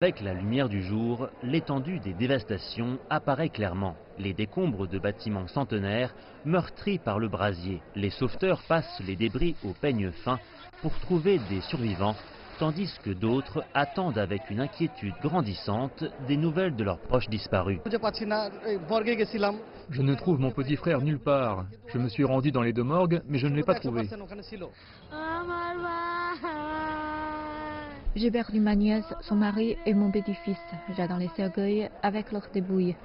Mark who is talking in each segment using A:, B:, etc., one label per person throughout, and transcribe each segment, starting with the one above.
A: Avec la lumière du jour, l'étendue des dévastations apparaît clairement. Les décombres de bâtiments centenaires meurtris par le brasier. Les sauveteurs passent les débris au peigne fin pour trouver des survivants, tandis que d'autres attendent avec une inquiétude grandissante des nouvelles de leurs proches disparus.
B: Je ne trouve mon petit frère nulle part. Je me suis rendu dans les deux morgues, mais je ne l'ai pas trouvé.
C: J'ai perdu ma nièce, son mari et mon petit-fils. J'attends les cercueils avec leurs débrouilles.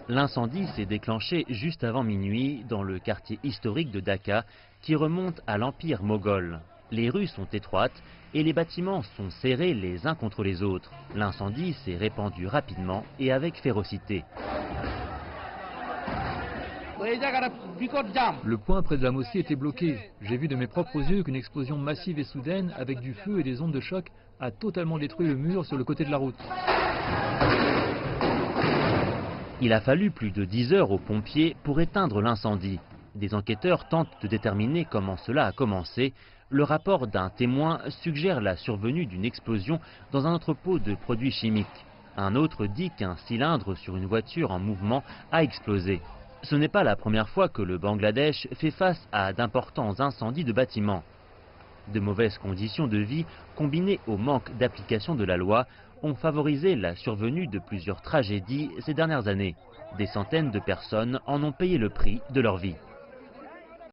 A: L'incendie s'est déclenché juste avant minuit dans le quartier historique de Dhaka qui remonte à l'Empire moghol. Les rues sont étroites et les bâtiments sont serrés les uns contre les autres. L'incendie s'est répandu rapidement et avec férocité.
B: Le point près de la mosquée était bloqué. J'ai vu de mes propres yeux qu'une explosion massive et soudaine, avec du feu et des ondes de choc, a totalement détruit le mur sur le côté de la route.
A: Il a fallu plus de 10 heures aux pompiers pour éteindre l'incendie. Des enquêteurs tentent de déterminer comment cela a commencé. Le rapport d'un témoin suggère la survenue d'une explosion dans un entrepôt de produits chimiques. Un autre dit qu'un cylindre sur une voiture en mouvement a explosé. Ce n'est pas la première fois que le Bangladesh fait face à d'importants incendies de bâtiments. De mauvaises conditions de vie, combinées au manque d'application de la loi, ont favorisé la survenue de plusieurs tragédies ces dernières années. Des centaines de personnes en ont payé le prix de leur vie.